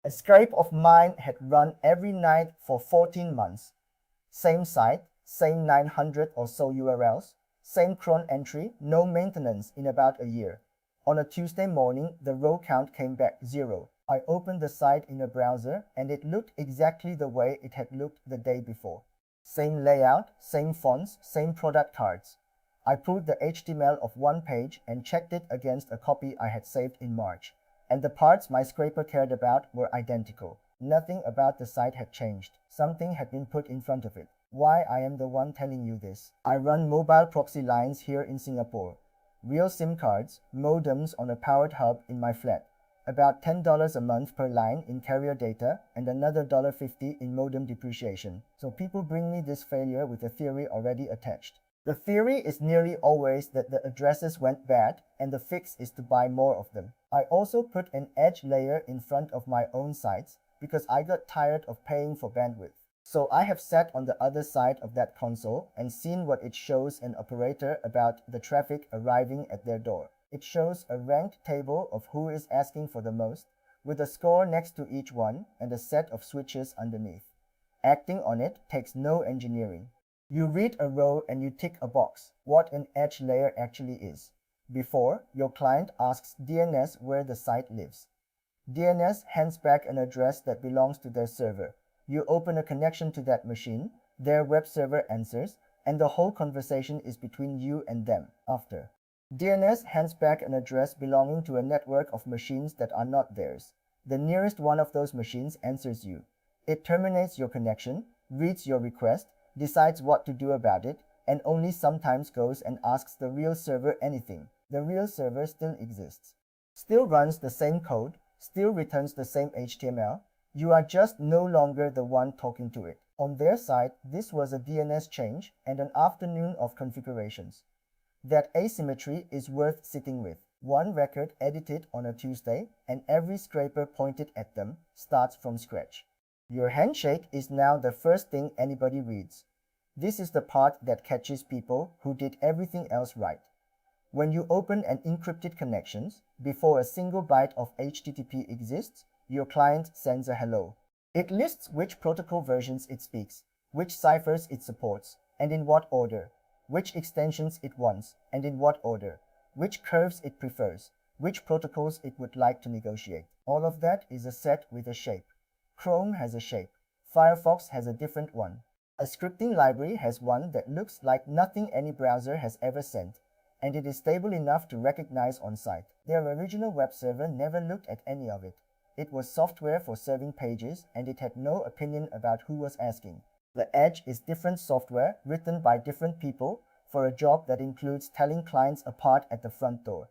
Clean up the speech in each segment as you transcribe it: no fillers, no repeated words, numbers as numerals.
A scrape of mine had run every night for 14 months. Same site, same 900 or so URLs, same cron entry, no maintenance in about a year. On a Tuesday morning, the row count came back 0. I opened the site in a browser and it looked exactly the way it had looked the day before. Same layout, same fonts, same product cards. I pulled the HTML of one page and checked it against a copy I had saved in March, and the parts my scraper cared about were identical. Nothing about the site had changed. Something had been put in front of it. Why I am the one telling you this? I run mobile proxy lines here in Singapore. Real SIM cards, modems on a powered hub in my flat. About $10 a month per line in carrier data and another $1.50 in modem depreciation. So people bring me this failure with a theory already attached. The theory is nearly always that the addresses went bad and the fix is to buy more of them. I also put an edge layer in front of my own sites because I got tired of paying for bandwidth. So I have sat on the other side of that console and seen what it shows an operator about the traffic arriving at their door. It shows a ranked table of who is asking for the most, with a score next to each one and a set of switches underneath. Acting on it takes no engineering. You read a row and you tick a box, what an edge layer actually is. Before, your client asks DNS where the site lives. DNS hands back an address that belongs to their server. You open a connection to that machine, their web server answers, and the whole conversation is between you and them. After, DNS hands back an address belonging to a network of machines that are not theirs. The nearest one of those machines answers you. It terminates your connection, reads your request, decides what to do about it, and only sometimes goes and asks the real server anything. The real server still exists, still runs the same code, still returns the same HTML. You are just no longer the one talking to it. On their side, this was a DNS change and an afternoon of configurations. That asymmetry is worth sitting with. One record edited on a Tuesday, and every scraper pointed at them starts from scratch. Your handshake is now the first thing anybody reads. This is the part that catches people who did everything else right. When you open an encrypted connections, before a single byte of HTTP exists, your client sends a hello. It lists which protocol versions it speaks, which ciphers it supports, and in what order, which extensions it wants, and in what order, which curves it prefers, which protocols it would like to negotiate. All of that is a set with a shape. Chrome has a shape. Firefox has a different one. A scripting library has one that looks like nothing any browser has ever sent, and it is stable enough to recognize on site. Their original web server never looked at any of it. It was software for serving pages, and it had no opinion about who was asking. The Edge is different software written by different people for a job that includes telling clients apart at the front door.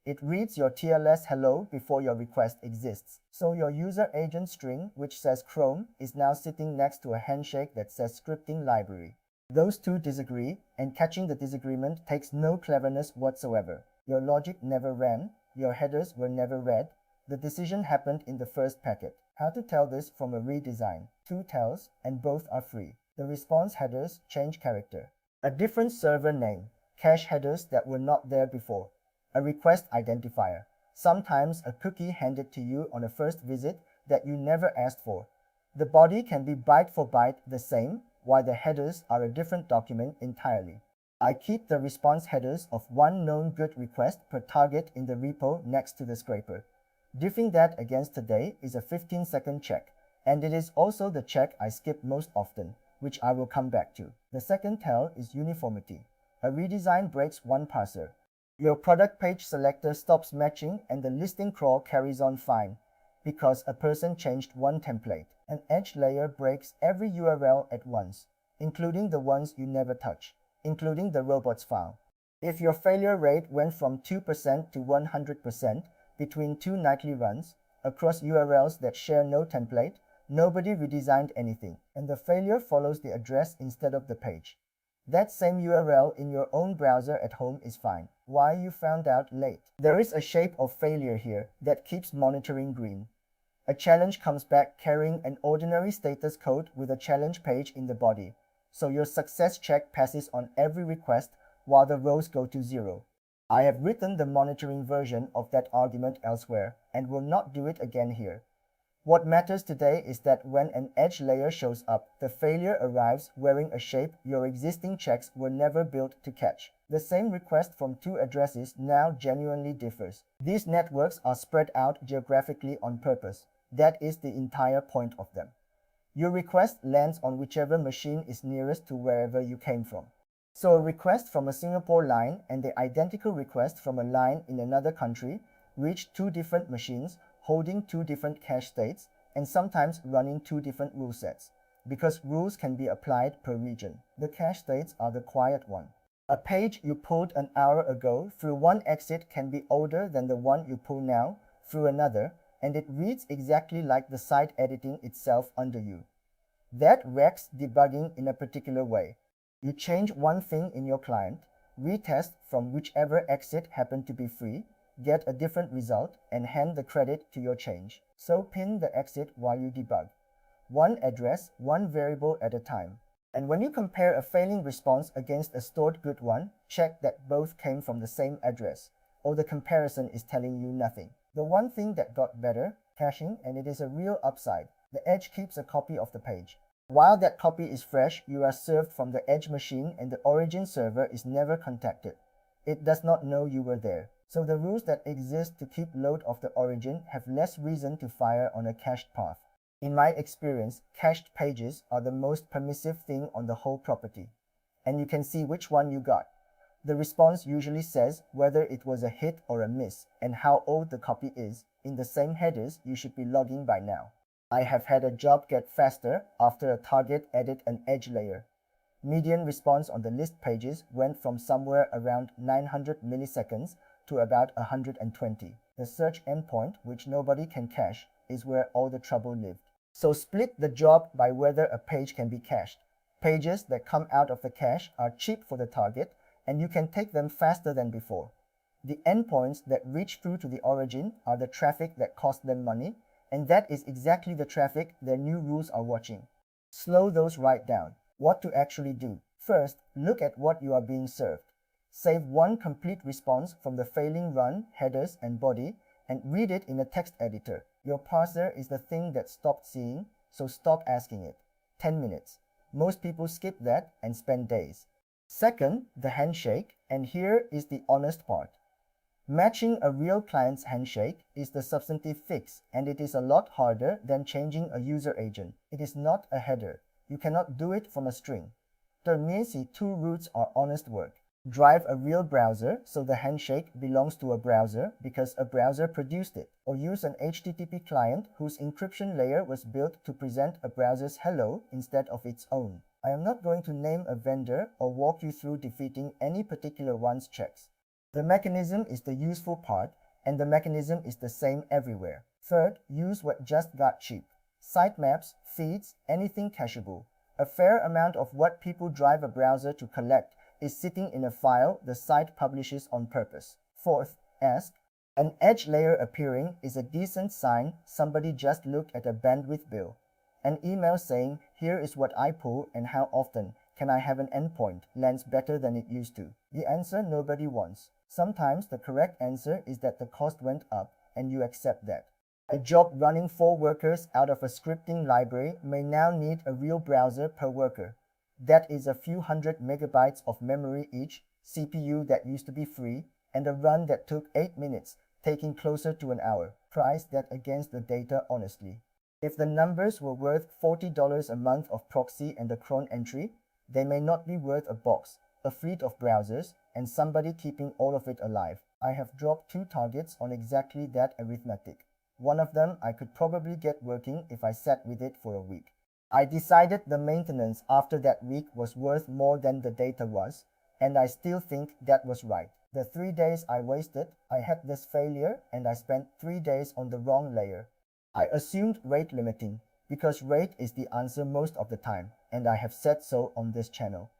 It reads your TLS hello before your request exists. So your user agent string, which says Chrome, is now sitting next to a handshake that says scripting library. Those two disagree, and catching the disagreement takes no cleverness whatsoever. Your logic never ran, your headers were never read. The decision happened in the first packet. How to tell this from a redesign? Two tells, and both are free. The response headers change character. A different server name, cache headers that were not there before. A request identifier, sometimes a cookie handed to you on a first visit that you never asked for. The body can be byte for byte the same, while the headers are a different document entirely. I keep the response headers of one known good request per target in the repo next to the scraper. Diffing that against today is a 15-second check, and it is also the check I skip most often, which I will come back to. The second tell is uniformity. A redesign breaks one parser. Your product page selector stops matching and the listing crawl carries on fine because a person changed one template. An edge layer breaks every URL at once, including the ones you never touch, including the robots file. If your failure rate went from 2% to 100% between two nightly runs across URLs that share no template, nobody redesigned anything, and the failure follows the address instead of the page. That same URL in your own browser at home is fine. Why you found out late? There is a shape of failure here that keeps monitoring green. A challenge comes back carrying an ordinary status code with a challenge page in the body, so your success check passes on every request while the rows go to 0. I have written the monitoring version of that argument elsewhere and will not do it again here. What matters today is that when an edge layer shows up, the failure arrives wearing a shape your existing checks were never built to catch. The same request from two addresses now genuinely differs. These networks are spread out geographically on purpose. That is the entire point of them. Your request lands on whichever machine is nearest to wherever you came from. So a request from a Singapore line and the identical request from a line in another country reach two different machines holding two different cache states and sometimes running two different rule sets, because rules can be applied per region. The cache states are the quiet one. A page you pulled an hour ago through one exit can be older than the one you pull now through another, and it reads exactly like the site editing itself under you. That wrecks debugging in a particular way. You change one thing in your client, retest from whichever exit happened to be free, get a different result, and hand the credit to your change. So pin the exit while you debug. One address, one variable at a time. And when you compare a failing response against a stored good one, check that both came from the same address, or the comparison is telling you nothing. The one thing that got better, caching, and it is a real upside. The edge keeps a copy of the page. While that copy is fresh, you are served from the edge machine and the origin server is never contacted. It does not know you were there. So the rules that exist to keep load of the origin have less reason to fire on a cached path. In my experience, cached pages are the most permissive thing on the whole property. And you can see which one you got. The response usually says whether it was a hit or a miss and how old the copy is. In the same headers you should be logging by now. I have had a job get faster after a target added an edge layer. Median response on the list pages went from somewhere around 900 milliseconds to about 120. The search endpoint, which nobody can cache, is where all the trouble lived. So split the job by whether a page can be cached. Pages that come out of the cache are cheap for the target, and you can take them faster than before. The endpoints that reach through to the origin are the traffic that cost them money, and that is exactly the traffic their new rules are watching. Slow those right down. What to actually do? First, look at what you are being served. Save one complete response from the failing run, headers, and body, and read it in a text editor. Your parser is the thing that stopped seeing, so stop asking it. 10 minutes. Most people skip that and spend days. Second, the handshake, and here is the honest part. Matching a real client's handshake is the substantive fix, and it is a lot harder than changing a user agent. It is not a header. You cannot do it from a string. Terminology two roots are honest work. Drive a real browser so the handshake belongs to a browser because a browser produced it, or use an HTTP client whose encryption layer was built to present a browser's hello instead of its own. I am not going to name a vendor or walk you through defeating any particular one's checks. The mechanism is the useful part, and the mechanism is the same everywhere. Third, use what just got cheap. Sitemaps, feeds, anything cacheable. A fair amount of what people drive a browser to collect is sitting in a file the site publishes on purpose. Fourth, ask. An edge layer appearing is a decent sign somebody just looked at a bandwidth bill. An email saying, here is what I pull and how often, can I have an endpoint, lands better than it used to. The answer nobody wants. Sometimes the correct answer is that the cost went up and you accept that. A job running 4 workers out of a scripting library may now need a real browser per worker. That is a few hundred megabytes of memory each, CPU that used to be free, and a run that took 8 minutes, taking closer to an hour. Price that against the data honestly. If the numbers were worth $40 a month of proxy and a cron entry, they may not be worth a box, a fleet of browsers, and somebody keeping all of it alive. I have dropped 2 targets on exactly that arithmetic. One of them I could probably get working if I sat with it for a week. I decided the maintenance after that week was worth more than the data was, and I still think that was right. The 3 days I wasted, I had this failure and I spent 3 days on the wrong layer. I assumed rate limiting, because rate is the answer most of the time, and I have said so on this channel.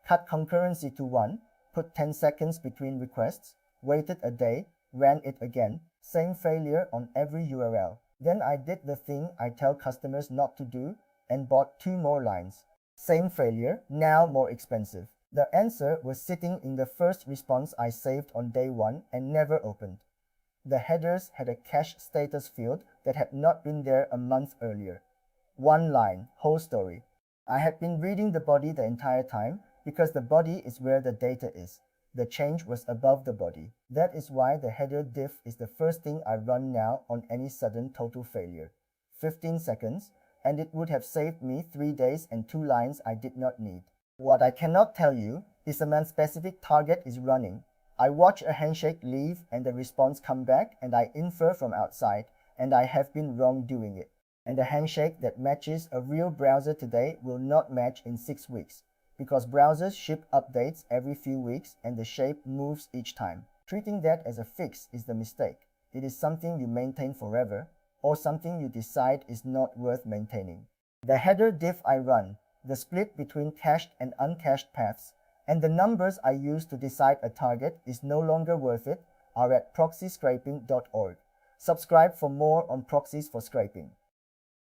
Cut concurrency to 1, put 10 seconds between requests, waited a day, ran it again, same failure on every URL. Then I did the thing I tell customers not to do and bought 2 more lines. Same failure, now more expensive. The answer was sitting in the first response I saved on day 1 and never opened. The headers had a cache status field that had not been there a month earlier. One line, whole story. I had been reading the body the entire time because the body is where the data is. The change was above the body. That is why the header diff is the first thing I run now on any sudden total failure. 15 seconds, and it would have saved me 3 days and 2 lines I did not need. What I cannot tell you is a man-specific target is running. I watch a handshake leave and the response come back, and I infer from outside, and I have been wrong doing it. And a handshake that matches a real browser today will not match in 6 weeks, because browsers ship updates every few weeks and the shape moves each time. Treating that as a fix is the mistake. It is something you maintain forever, or something you decide is not worth maintaining. The header diff I run, the split between cached and uncached paths, and the numbers I use to decide a target is no longer worth it, are at proxyscraping.org. Subscribe for more on proxies for scraping.